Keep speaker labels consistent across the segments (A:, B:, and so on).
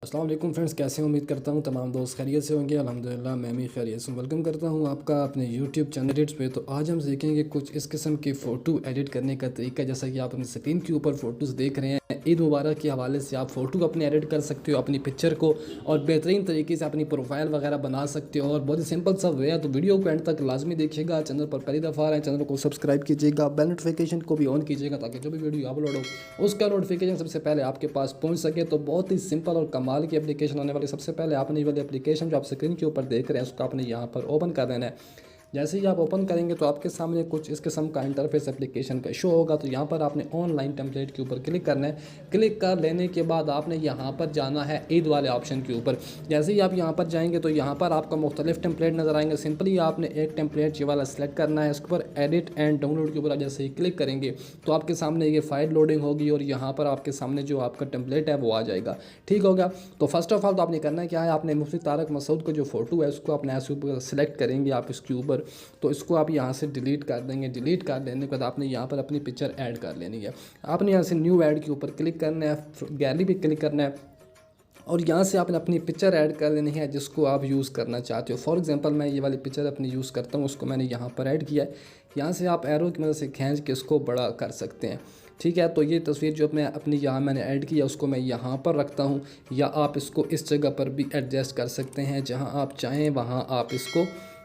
A: अस्सलाम वालेकुम फ्रेंड्स, कैसे हैं? उम्मीद करता हूँ तमाम दोस्त खैरियत से होंगे। अल्हम्दुलिल्लाह मैं भी खैरियत से हूँ। वेलकम करता हूँ आपका अपने यूट्यूब चैनल एडिट्स पे। तो आज हम सीखेंगे कुछ इस किस्म की फ़ोटो एडिट करने का तरीका। जैसा कि आप अपनी स्क्रीन के ऊपर फ़ोटोज़ देख रहे हैं, ईद मुबारक के हवाले से आप फ़ोटो अपनी एडिट कर सकते हो, अपनी पिक्चर को, और बेहतरीन तरीके से अपनी प्रोफाइल वगैरह बना सकते हो। और बहुत ही सिंपल सा वे है। तो वीडियो को एंड तक लाजमी देखिएगा। चैनल पर पहली दफ़ा आ रहे हैं, चैनल को सब्सक्राइब कीजिएगा, बेल नोटिफिकेशन को भी ऑन कीजिएगा ताकि जो भी वीडियो अपलोड हो उसका नोटिफिकेशन सबसे पहले आपके पास पहुंच सके। तो बहुत ही सिंपल और कमाल की एप्लीकेशन होने वाली। सबसे पहले आपने ये वाली एप्लीकेशन जो आप स्क्रीन के ऊपर देख रहे हैं उसको आपने यहाँ पर ओपन कर देना है। जैसे ही आप ओपन करेंगे तो आपके सामने कुछ इस किस्म का इंटरफेस एप्लीकेशन का शो होगा। तो यहाँ पर आपने ऑनलाइन टेम्पलेट के ऊपर क्लिक करना है। क्लिक कर लेने के बाद आपने यहाँ पर जाना है ईद वाले ऑप्शन के ऊपर। जैसे ही आप यहाँ पर जाएंगे तो यहाँ पर आपको मुख्तलिफ टेम्पलेट नज़र आएंगे। सिंपली आपने एक टेम्पलेट ये वाला सेलेक्ट करना है। इसके ऊपर एडिट एंड डाउनलोड के ऊपर जैसे ही क्लिक करेंगे तो आपके सामने ये फाइल लोडिंग होगी और यहाँ पर आपके सामने जो आपका टेम्पलेट है वो आ जाएगा। ठीक हो गया। तो फर्स्ट ऑफ ऑल तो आपने करना क्या है, आपने मुफ्ती तारक मसूद का जो फोटो है उसको अपने ऐसे ऊपर सेलेक्ट करेंगे आप इसके ऊपर। तो इसको आप यहाँ से डिलीट कर देंगे। डिलीट कर देने के बाद आपने यहाँ पर अपनी पिक्चर ऐड कर लेनी है। आपने यहाँ से न्यू ऐड के ऊपर क्लिक करना है, गैलरी पे क्लिक करना है और यहाँ से आपने अपनी पिक्चर ऐड कर लेनी है जिसको आप यूज़ करना चाहते हो। फॉर एग्जांपल मैं ये वाली पिक्चर अपनी यूज़ करता हूँ, उसको मैंने यहाँ पर ऐड किया है। यहाँ से आप एरो की मदद से खींच के इसको बड़ा कर सकते हैं। ठीक है, तो ये तस्वीर जो मैं अपनी यहाँ मैंने ऐड किया उसको मैं यहाँ पर रखता हूँ, या आप इसको इस जगह पर भी एडजस्ट कर सकते हैं। जहाँ आप चाहें वहाँ आप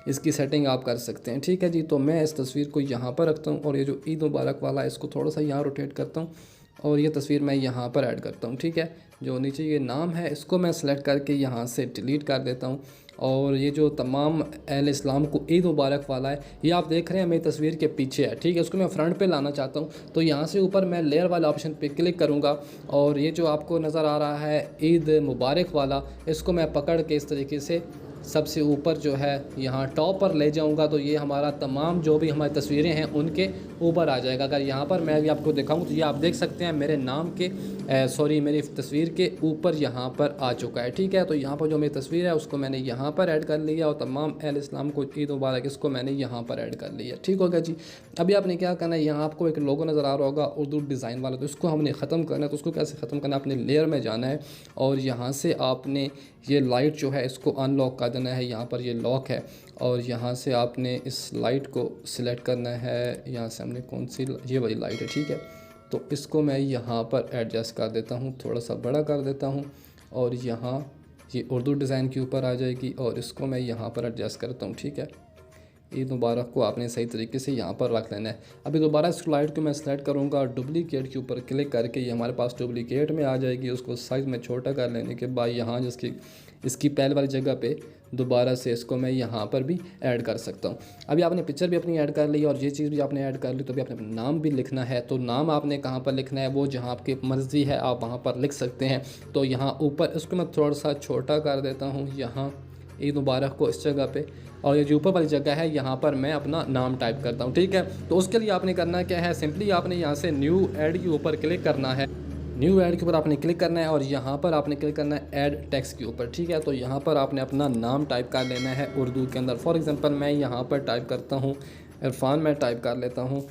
A: इसकी सेटिंग आप कर सकते हैं। ठीक है जी, तो मैं इस तस्वीर को यहाँ पर रखता हूँ और ये जो ईद मुबारक वाला है इसको थोड़ा सा यहाँ रोटेट करता हूँ और ये तस्वीर मैं यहाँ पर ऐड करता हूँ। ठीक है, जो नीचे ये नाम है इसको मैं सेलेक्ट करके यहाँ से डिलीट कर देता हूँ। और ये जो तमाम अहले इस्लाम को ईद मुबारक वाला है ये आप देख रहे हैं मेरी तस्वीर के पीछे है। ठीक है, इसको मैं फ्रंट पे लाना चाहता हूँ तो यहाँ से ऊपर मैं लेयर वाला ऑप्शन पे क्लिक करूँगा और ये जो आपको नज़र आ रहा है ईद मुबारक वाला, इसको मैं पकड़ के इस तरीके से सबसे ऊपर जो है यहाँ टॉप पर ले जाऊँगा तो ये हमारा तमाम जो भी हमारी तस्वीरें हैं उनके ऊपर आ जाएगा। अगर यहाँ पर मैं भी आपको दिखाऊँ तो ये आप देख सकते हैं मेरे नाम के मेरी तस्वीर के ऊपर यहाँ पर आ चुका है। ठीक है, तो यहाँ पर जो मेरी तस्वीर है उसको मैंने यहाँ पर ऐड कर लिया और तमाम अहले इस्लाम को ईद मुबारक इसको मैंने यहाँ पर ऐड कर लिया। ठीक हो गया जी। अभी आपने क्या करना है, यहाँ आपको एक लोगो नज़र आ रहा होगा उर्दू डिज़ाइन वाला, तो इसको हमने ख़त्म करना है। तो उसको कैसे ख़त्म करना है, अपने लेयर में जाना है और यहाँ से आपने ये लाइट जो है इसको अनलॉक कर देना है। यहाँ पर ये लॉक है और यहाँ से आपने इस लाइट को सिलेक्ट करना है। यहाँ से हमने कौन सी, ये वाली लाइट है। ठीक है, तो इसको मैं यहाँ पर एडजस्ट कर देता हूँ, थोड़ा सा बड़ा कर देता हूँ और यहाँ ये उर्दू डिज़ाइन के ऊपर आ जाएगी और इसको मैं यहाँ पर एडजस्ट करता हूँ। ठीक है, ईद मुबारक को आपने सही तरीके से यहाँ पर रख लेना है। अभी दोबारा इस लाइट को मैं सेलेक्ट करूँगा, डुप्लीकेट के ऊपर क्लिक करके ये हमारे पास डुप्लीकेट में आ जाएगी। उसको साइज़ में छोटा कर लेने के बाद यहाँ जिसकी इसकी पहले वाली जगह पे दोबारा से इसको मैं यहाँ पर भी ऐड कर सकता हूँ। अभी आपने पिक्चर भी अपनी ऐड कर ली और ये चीज़ भी आपने ऐड कर ली, तो अभी आपने नाम भी लिखना है। तो नाम आपने कहाँ पर लिखना है, वो जहाँ आपकी मर्ज़ी है आप वहाँ पर लिख सकते हैं। तो यहाँ ऊपर इसको मैं थोड़ा सा छोटा कर देता हूँ, यहाँ ईद मुबारक को इस जगह पे, और ये जो ऊपर वाली जगह है यहाँ पर मैं अपना नाम टाइप करता हूँ। ठीक है, तो उसके लिए आपने करना क्या है, सिंपली आपने यहाँ से न्यू ऐड के ऊपर क्लिक करना है। न्यू ऐड के ऊपर आपने क्लिक करना है और यहाँ पर आपने क्लिक करना है ऐड टेक्स्ट के ऊपर। ठीक है, तो यहाँ पर आपने अपना नाम टाइप कर लेना है उर्दू के अंदर। फॉर एग्जांपल मैं यहाँ पर टाइप करता हूँ इरफान, मैं टाइप कर लेता हूँ।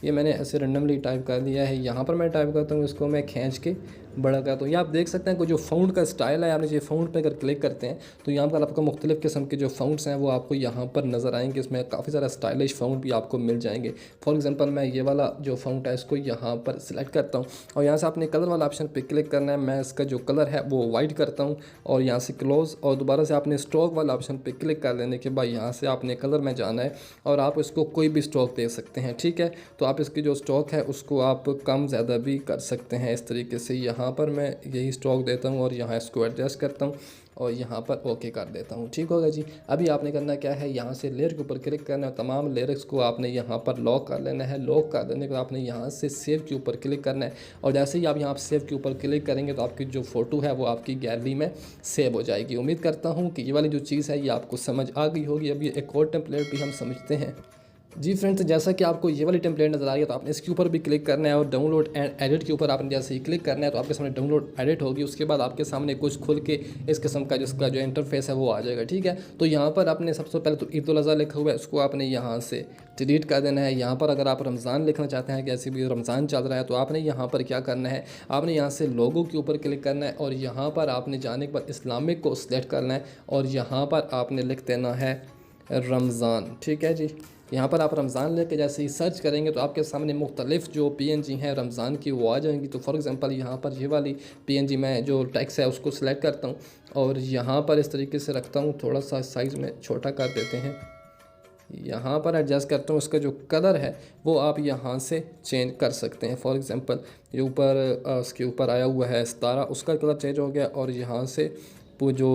A: ये मैंने ऐसे रेंडमली टाइप कर दिया है। यहाँ पर मैं टाइप करता हूँ, इसको मैं खींच के बड़ा करता हूँ। ये आप देख सकते हैं कि जो फ़ॉन्ट का स्टाइल है, आपने ये फ़ॉन्ट पे अगर क्लिक करते हैं तो यहाँ पर आपको मुख्तलिफ़ किस्म के जो फ़ॉन्ट्स हैं वो आपको यहाँ पर नज़र आएंगे। इसमें काफ़ी सारा स्टाइलिश फ़ॉन्ट भी आपको मिल जाएंगे। फॉर एग्जांपल मैं ये वाला जो फ़ॉन्ट है इसको यहाँ पर सिलेक्ट करता हूँ और यहाँ से आपने कलर वाला ऑप्शन पर क्लिक करना है। मैं इसका जो कलर है वो वाइट करता हूँ और यहाँ से क्लोज़, और दोबारा से आपने स्ट्रोक वाला ऑप्शन पर क्लिक कर लेने के बाद यहाँ से आपने कलर में जाना है और आप इसको कोई भी स्ट्रोक दे सकते हैं। ठीक है, तो आप इसकी जो स्ट्रोक है उसको आप कम ज़्यादा भी कर सकते हैं इस तरीके से। यहाँ पर मैं यही स्ट्रोक देता हूँ और यहाँ इसको एडजस्ट करता हूँ और यहाँ पर ओके कर देता हूँ। ठीक होगा जी। अभी आपने करना क्या है, यहाँ से लेयर के ऊपर क्लिक करना है, तमाम लेयर्स को आपने यहाँ पर लॉक कर लेना है। लॉक कर देने के बाद आपने यहाँ से सेव के ऊपर क्लिक करना है और जैसे ही आप यहाँ सेव के ऊपर क्लिक करेंगे तो आपकी जो फ़ोटो है वो आपकी गैलरी में सेव हो जाएगी। उम्मीद करता हूँ कि ये वाली जो चीज़ है ये आपको समझ आ गई होगी। अभी एक और टेम्पलेट भी हम समझते हैं। जी फ्रेंड्स, जैसा कि आपको ये वाली टेम्पलेट नज़र आ रही है तो आपने इसके ऊपर भी क्लिक करना है और डाउनलोड एंड एडिट के ऊपर आपने जैसे ही क्लिक करना है तो आपके सामने डाउनलोड एडिट होगी। उसके बाद आपके सामने कुछ खुल के इस किस्म का जिसका जो इंटरफेस है वो आ जाएगा। ठीक है, तो यहाँ पर आपने सबसे पहले तो ईद उल अज़हा लिखा हुआ है, उसको आपने यहाँ से डिलीट कर देना है। यहाँ पर अगर आप रमज़ान लिखना चाहते हैं कि ऐसे भी रमज़ान चल रहा है तो आपने यहाँ पर क्या करना है, आपने यहाँ से लोगो के ऊपर क्लिक करना है और यहाँ पर आपने जाने के बाद इस्लामिक को सिलेक्ट करना है और यहाँ पर आपने लिख देना है रमज़ान। ठीक है जी, यहाँ पर आप रमज़ान लेके जैसे ही सर्च करेंगे तो आपके सामने मुख्तलिफ़ जो PNG हैं रमज़ान की वो आ जाएंगी। तो फॉर एग्ज़ाम्पल यहाँ पर ये वाली PNG मैं जो टेक्स्ट है उसको सिलेक्ट करता हूँ और यहाँ पर इस तरीके से रखता हूँ, थोड़ा सा साइज़ में छोटा कर देते हैं। यहाँ पर एडजस्ट करता हूँ, उसका जो कलर है वो आप यहाँ से चेंज कर सकते हैं। फॉर एग्ज़ाम्पल ये ऊपर उसके ऊपर आया हुआ है सितारा, उसका कलर चेंज हो गया और यहाँ से वो जो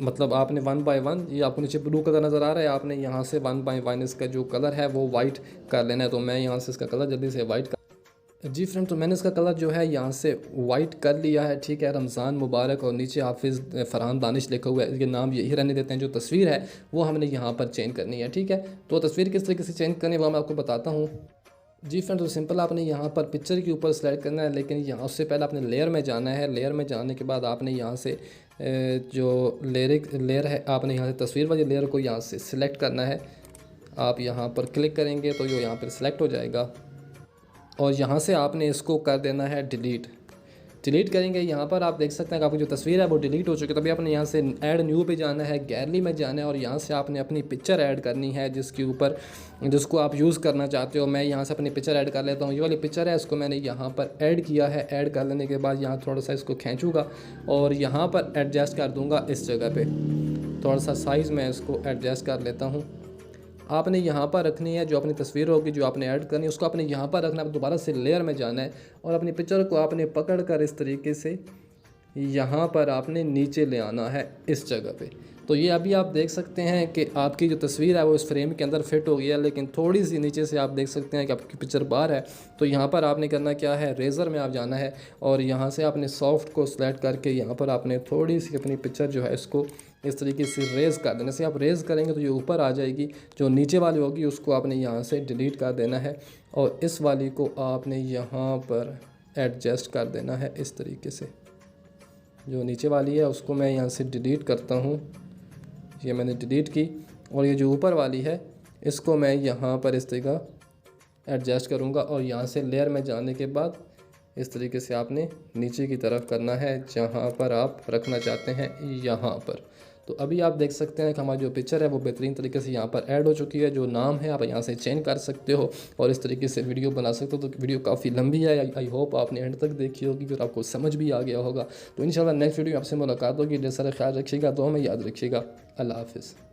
A: मतलब आपने 1 बाय 1 ये आपको नीचे ब्लू कलर नज़र आ रहा है, आपने यहाँ से 1 बाय 1 इसका जो कलर है वो वाइट कर लेना है। तो मैं यहाँ से इसका कलर जल्दी से वाइट कर, जी फ्रेंड, तो मैंने इसका कलर जो है यहाँ से वाइट कर लिया है। ठीक है, रमज़ान मुबारक और नीचे हाफिज़ फ़रहान दानिश लिखा हुआ है, ये नाम यही रहने देते हैं। जो तस्वीर है वो हमने यहाँ पर चेंज करनी है। ठीक है, तो तस्वीर किस तरीके से चेंज करनी है वो मैं आपको बताता हूँ। जी फ्रेंड, तो सिंपल आपने यहाँ पर पिक्चर के ऊपर सेलेक्ट करना है, लेकिन यहाँ उससे पहले आपने लेयर में जाना है। लेयर में जाने के बाद आपने यहाँ से जो लेयर है आपने यहाँ से तस्वीर वाली लेयर को यहाँ से सिलेक्ट करना है। आप यहाँ पर क्लिक करेंगे तो ये यहाँ पर सिलेक्ट हो जाएगा और यहाँ से आपने इसको कर देना है डिलीट करेंगे। यहाँ पर आप देख सकते हैं कि आपकी जो तस्वीर है वो डिलीट हो चुकी है। तभी आपने यहाँ से ऐड न्यू पे जाना है, गैलरी में जाना है और यहाँ से आपने अपनी पिक्चर ऐड करनी है जिसको आप यूज़ करना चाहते हो। मैं यहाँ से अपनी पिक्चर ऐड कर लेता हूँ। ये वाली पिक्चर है, इसको मैंने यहाँ पर ऐड किया है। ऐड कर लेने के बाद यहाँ थोड़ा सा इसको खींचूँगा और यहाँ पर एडजस्ट कर दूँगा इस जगह पर। थोड़ा सा साइज़ में इसको एडजस्ट कर लेता हूँ। आपने यहाँ पर रखनी है जो अपनी तस्वीर होगी जो आपने ऐड करनी है उसको आपने यहाँ पर रखना है। दोबारा से लेयर में जाना है और अपनी पिक्चर को आपने पकड़ कर इस तरीके से यहाँ पर आपने नीचे ले आना है इस जगह पे। तो ये अभी आप देख सकते हैं कि आपकी जो तस्वीर है वो इस फ्रेम के अंदर फिट हो गई है, लेकिन थोड़ी सी नीचे से आप देख सकते हैं कि आपकी पिक्चर बाहर है। तो यहाँ पर आपने करना क्या है, रेज़र में आप जाना है और यहाँ से आपने सॉफ्ट को सेलेक्ट करके यहाँ पर आपने थोड़ी सी अपनी पिक्चर जो है इसको इस तरीके से रेज़ कर देने से आप रेज़ करेंगे तो ये ऊपर आ जाएगी। जो नीचे वाली होगी उसको आपने यहाँ से डिलीट कर देना है और इस वाली को आपने यहाँ पर एडजस्ट कर देना है इस तरीके से। जो नीचे वाली है उसको मैं यहाँ से डिलीट करता हूँ, ये मैंने डिलीट की और ये जो ऊपर वाली है इसको मैं यहाँ पर इस तरीका एडजस्ट करूँगा और यहाँ से लेयर में जाने के बाद इस तरीके से आपने नीचे की तरफ करना है जहाँ पर आप रखना चाहते हैं यहाँ पर। तो अभी आप देख सकते हैं कि हमारी जो पिक्चर है वो बेहतरीन तरीके से यहाँ पर ऐड हो चुकी है। जो नाम है आप यहाँ से चेंज कर सकते हो और इस तरीके से वीडियो बना सकते हो। तो वीडियो काफ़ी लंबी है, आई होप आपने एंड तक देखी होगी फिर आपको समझ भी आ गया होगा। तो इंशाल्लाह नेक्स्ट वीडियो में आपसे मुलाकात होगी। ढेर सारा ख्याल रखिएगा, दुआ में याद रखिएगा। अल्लाह हाफ़िज़।